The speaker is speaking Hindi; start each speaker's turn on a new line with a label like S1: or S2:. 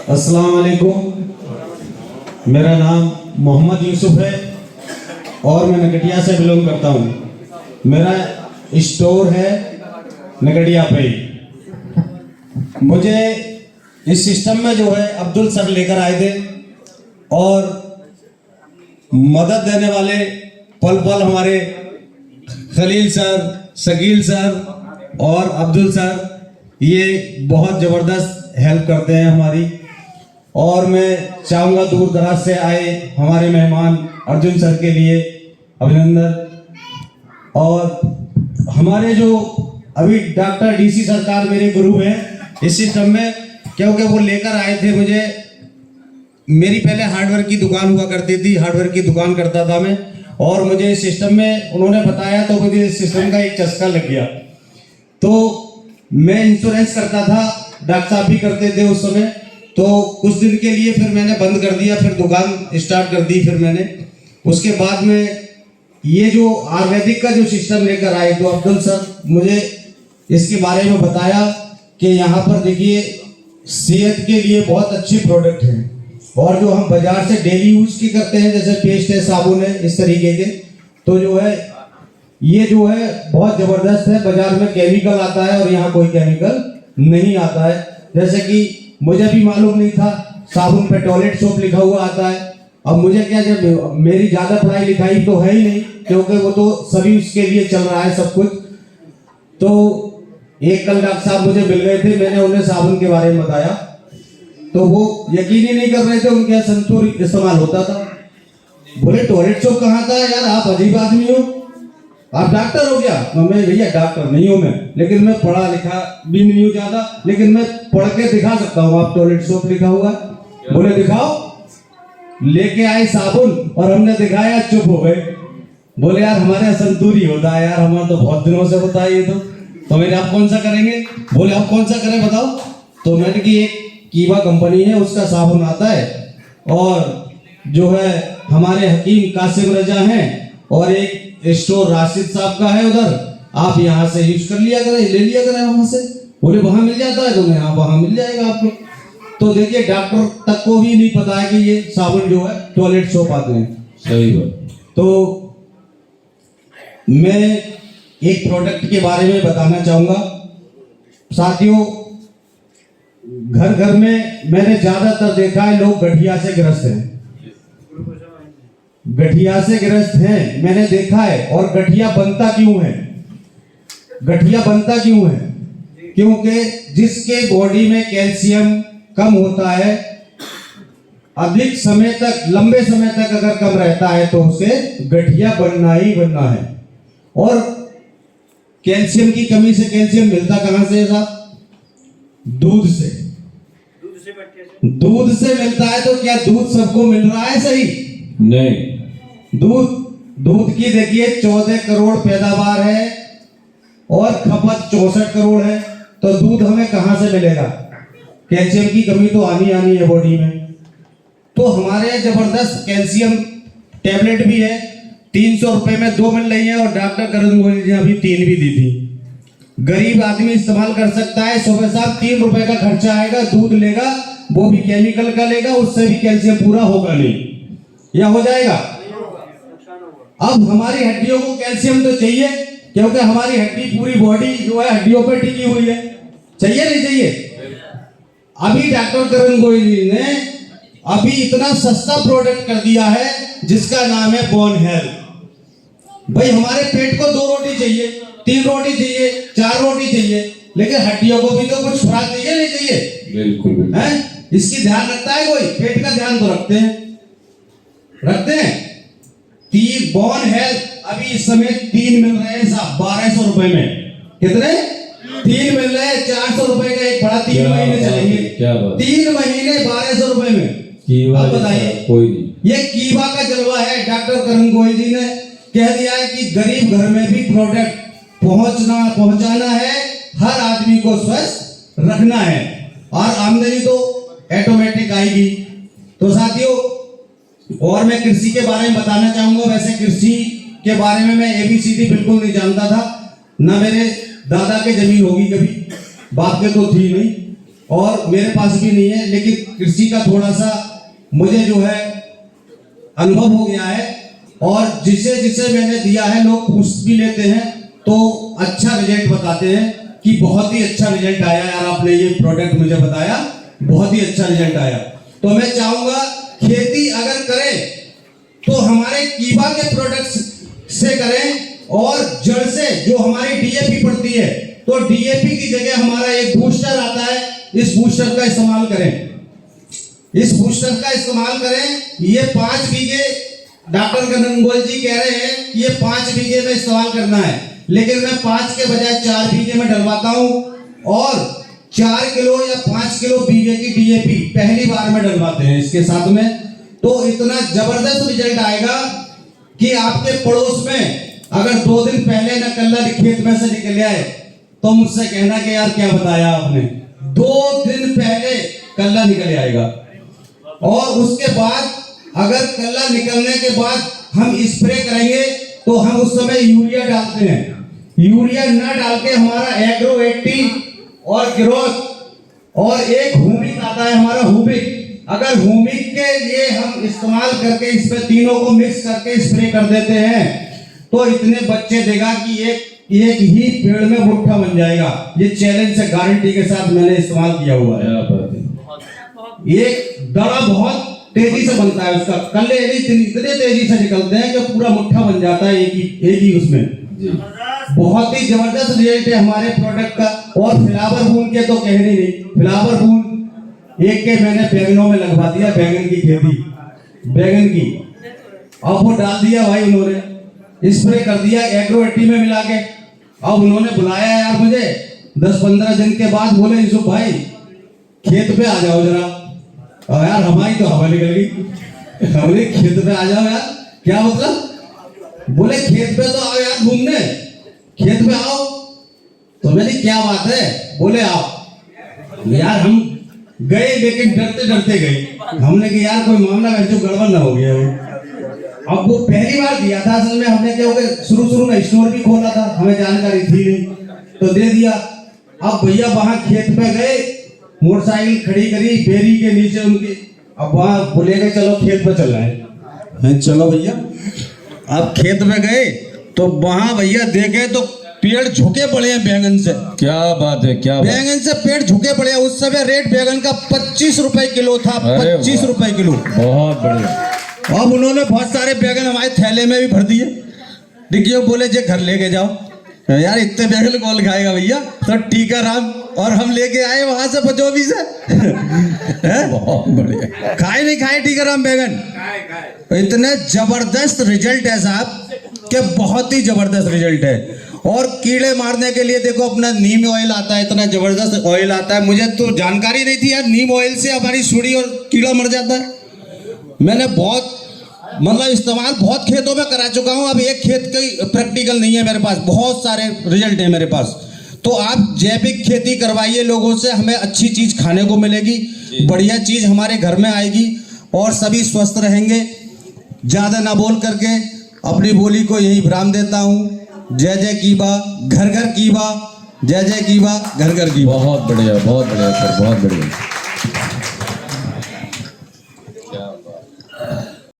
S1: अस्सलाम वालेकुम। मेरा नाम मोहम्मद यूसुफ है और मैं नकटिया से बिलोंग करता हूँ। मेरा स्टोर है नकटिया पे ही। मुझे इस सिस्टम में जो है अब्दुल सर लेकर आए थे और मदद देने वाले पल पल हमारे खलील सर, शकील सर और अब्दुल सर, ये बहुत ज़बरदस्त हेल्प करते हैं हमारी। और मैं चाहूँगा दूर दराज से आए हमारे मेहमान अर्जुन सर के लिए अभिनंदन। और हमारे जो अभी डॉक्टर डीसी सरकार मेरे गुरु हैं इस सिस्टम में, क्योंकि वो लेकर आए थे मुझे। मेरी पहले हार्डवेयर की दुकान हुआ करती थी, हार्डवेयर की दुकान करता था मैं, और मुझे इस सिस्टम में उन्होंने बताया तो मुझे इस सिस्टम का एक चस्का लग गया। तो मैं इंश्योरेंस करता था, डॉक्टर साहब भी करते थे उस समय। तो कुछ दिन के लिए फिर मैंने बंद कर दिया, फिर दुकान स्टार्ट कर दी। फिर मैंने उसके बाद में ये जो आयुर्वेदिक का जो सिस्टम लेकर आए तो अब्दुल सर मुझे इसके बारे में बताया कि यहाँ पर देखिए सेहत के लिए बहुत अच्छी प्रोडक्ट है, और जो हम बाजार से डेली यूज की करते हैं जैसे पेस्ट है, साबुन है, इस तरीके के, तो जो है ये जो है बहुत ज़बरदस्त है। बाजार में केमिकल आता है और यहाँ कोई केमिकल नहीं आता है। जैसे कि मुझे भी मालूम नहीं था, साबुन पे टॉयलेट सोप लिखा हुआ आता है। अब मुझे क्या, जब मेरी ज़्यादा पढ़ाई लिखाई तो है ही नहीं, क्योंकि वो तो सभी उसके लिए चल रहा है सब कुछ। तो एक कल डॉक्टर साहब मुझे मिल गए थे, मैंने उन्हें साबुन के बारे में बताया तो वो यकीन ही नहीं कर रहे थे। उनके यहाँ संतूर इस्तेमाल होता था। बोले टॉयलेट सोप कहाँ का है यार, आप अजीब आदमी हो, आप डॉक्टर हो क्या? मैं भैया डॉक्टर नहीं हूँ मैं, लेकिन मैं पढ़ा लिखा भी नहीं हूँ ज्यादा, लेकिन मैं पढ़ के दिखा सकता हूँ। आप टॉयलेट सोप लिखा हुआ है, बोले दिखाओ। लेके आए साबुन और हमने दिखाया, चुप हो गए। बोले यार हमारे यहाँ संतूरी होता है यार, हमारा तो बहुत दिनों से होता है ये तो मैंने आप कौन सा करेंगे? बोले आप कौन सा करें बताओ। तो मैंने कि एक कीवा कंपनी है उसका साबुन आता है, और जो है हमारे हकीम कासिम रजा हैं, और एक स्टोर राशिद साहब का है उधर, आप यहाँ से यूज कर लिया करें, ले लिया करें वहां से। बोले वहां मिल जाता है? तो मैं हाँ वहां मिल जाएगा आपको। तो देखिए डॉक्टर तक को भी नहीं पता है कि ये साबुन जो है टॉयलेट सोप आते हैं। सही बात। तो मैं एक प्रोडक्ट के बारे में बताना चाहूंगा साथियों। घर घर में मैंने ज्यादातर देखा है लोग गठिया से ग्रस्त हैं, गठिया से ग्रस्त हैं मैंने देखा है। और गठिया बनता क्यों है? गठिया बनता क्यों है? क्योंकि जिसके बॉडी में कैल्शियम कम होता है, अधिक समय तक, लंबे समय तक अगर कम रहता है तो उसे गठिया बनना ही बनना है। और कैल्शियम की कमी से कैल्शियम मिलता कहां से है साहब? दूध से। दूध से मिलता है। तो क्या दूध सबको मिल रहा है? सही नहीं। दूध की देखिए 14 करोड़ पैदावार है और खपत 64 करोड़ है। तो दूध हमें कहां से मिलेगा? कैल्शियम की कमी तो आनी है बॉडी में। तो हमारे जबरदस्त कैल्शियम टैबलेट भी है, 300 रुपए में 2 मिल रही है, और डॉक्टर करण गोयल जी ने अभी 3 भी दी थी। गरीब आदमी इस्तेमाल कर सकता है। सुबह शाम 3 रुपए का खर्चा आएगा, दूध लेगा, वो भी केमिकल का लेगा, उससे भी कैल्शियम पूरा होगा नहीं, या हो जाएगा? अब हमारी हड्डियों को कैल्शियम तो चाहिए, क्योंकि हमारी हड्डी, पूरी बॉडी जो है हड्डियों पर टिकी हुई है। चाहिए नहीं चाहिए? अभी डॉक्टर करण गोयल जी ने अभी इतना सस्ता प्रोडक्ट कर दिया है जिसका नाम है बोन हेल्थ। भाई हमारे पेट को 2 रोटी चाहिए, 3 रोटी चाहिए, 4 रोटी चाहिए, लेकिन हड्डियों को भी तो कुछ खुराक चाहिए नहीं चाहिए? बिल्कुल है। इसकी ध्यान रखता है कोई? पेट का ध्यान तो रखते हैं। 3 बोन हेल्थ अभी इस समय 3 मिल रहे हैं साहब, 1200 रुपए में। कितने? 3 मिल रहे हैं, 400 रुपए का एक बड़ा। 3 महीने चलेंगे। 3 महीने 1200 रुपए में। आप बताइए, कोई नहीं। ये कीवा का जलवा है। डॉक्टर करण गोयल जी ने कह दिया है कि गरीब घर में भी प्रोडक्ट पहुंचाना है, हर आदमी को स्वस्थ रखना है, और आमदनी तो ऑटोमेटिक आएगी। तो साथियों, और मैं कृषि के बारे में बताना चाहूंगा। वैसे कृषि के बारे में मैं ABCD बिल्कुल नहीं जानता था, ना मेरे दादा के जमीन होगी कभी, बाप के तो थी नहीं। और मेरे पास भी नहीं है, लेकिन कृषि का थोड़ा सा मुझे जो है अनुभव हो गया है, और जिसे जिसे मैंने दिया है लोग पूछ भी लेते हैं तो अच्छा रिजल्ट बताते हैं कि बहुत ही अच्छा रिजल्ट आया यार, आपने ये प्रोडक्ट मुझे बताया, बहुत ही अच्छा रिजल्ट आया। तो मैं चाहूंगा खेती अगर करें तो हमारे कीबा के प्रोडक्ट्स से करें, और जड़ से जो हमारी डीएपी पड़ती है तो डीएपी की जगह हमारा एक बूस्टर आता है, इस बूस्टर का इस्तेमाल करें, इस बूस्टर का इस्तेमाल करें। ये 5 बीघे डॉक्टर गंगोल जी कह रहे हैं कि ये 5 बीघे में इस्तेमाल करना है, लेकिन मैं 5 के बजाय 4 बीघे में डलवाता हूं, और 4 किलो या 5 किलो बीघे की डीएपी पहली बार में डलवाते हैं इसके साथ में। तो इतना जबरदस्त रिजल्ट आएगा कि आपके पड़ोस में अगर 2 दिन पहले न कल्ला खेत में से निकल आए तो मुझसे कहना कि यार क्या बताया आपने, 2 दिन पहले कल्ला निकल आएगा। और उसके बाद अगर कल्ला निकलने के बाद हम स्प्रे करेंगे तो हम उस समय यूरिया डालते हैं, यूरिया ना डाल के हमारा एग्रो 80 और ग्रोथ और एक हुमिक आता है हमारा हुमिक, अगर हुमिक के लिए हम इस्तेमाल करके इसमें तीनों को मिक्स करके स्प्रे कर देते हैं तो इतने बच्चे देगा कि एक ही पेड़ में मुट्ठा बन जाएगा। ये चैलेंज से गारंटी के साथ मैंने इस्तेमाल किया हुआ है। एक दड़ा बहुत तेजी से बनता है, उसका कल्ले इतने तेजी से निकलते हैं कि पूरा मुट्ठा बन जाता है एक ही उसमें। बहुत ही जबरदस्त रिजल्ट है हमारे प्रोडक्ट का। और फ्लावर बून के तो कहने नहीं, फ्लावर बून एक के मैंने बैगनों में लगवा दिया, बैगन की खेती, बैगन की, अब वो डाल दिया भाई उन्होंने, स्प्रे कर दिया एग्रो 80 में मिला के। अब उन्होंने बुलाया यार मुझे 10-15 दिन के बाद, बोले यूसुफ भाई खेत पे आ जाओ जरा। और यार हमारी तो हवा निकल गई, हमने खेत पे आ जाओ यार, क्या मतलब, बोले खेत पे तो आओ यार घूमने, खेत पे आओ। तो मैंने क्या बात है, बोले आओ यार। हम गए लेकिन डरते डरते गए, हमने कि यार कोई मामला है जो गड़बड़ ना हो गया हो। अब वो पहली बार दिया था, असल में हमने क्या हो गया शुरू में स्टोर भी खोला था, हमें जानकारी थी नहीं तो दे दिया। अब भैया वहां खेत पे गए, मोटरसाइकिल खड़ी करी बेरी के नीचे उनकी, अब वहां बोले गए चलो खेत पे चलना है, चलो भैया। अब खेत में गए तो वहां भैया देखे तो पेड़ झुके पड़े हैं बैगन से।
S2: क्या बात है, क्या
S1: बैगन से पेड़ झुके पड़े हैं। उस समय रेट बैगन का 25 रुपए किलो था, 25 रुपए किलो,
S2: बहुत बढ़िया।
S1: अब उन्होंने बहुत सारे बैगन हमारे थैले में भी भर दिए। देखिए बोले जे घर लेके जाओ। यार इतने बैगन कौन खाएगा भैया, तो टीका राम और हम लेके आए वहां से 25 से।
S2: बहुत बढ़िया,
S1: खाए नहीं खाए टीका राम बैगन, इतने जबरदस्त रिजल्ट है साहब कि बहुत ही जबरदस्त रिजल्ट है। और कीड़े मारने के लिए देखो अपना नीम ऑयल आता है, इतना जबरदस्त ऑयल आता है, मुझे तो जानकारी नहीं थी यार, नीम ऑयल से हमारी सुड़ी और कीड़ा मर जाता है। मैंने बहुत मतलब इस्तेमाल बहुत खेतों में करा चुका हूं, अब एक खेत का प्रैक्टिकल नहीं है मेरे पास, बहुत सारे रिजल्ट है मेरे पास। तो आप जैविक खेती करवाइए लोगों से, हमें अच्छी चीज खाने को मिलेगी, बढ़िया चीज हमारे घर में आएगी और सभी स्वस्थ रहेंगे। ज्यादा ना बोल करके अपनी बोली को यही विराम देता हूं। जय जय कीबा, घर घर कीबा, जय जय कीबा, घर घर कीबा।
S2: बहुत बढ़िया सर, बहुत बढ़िया।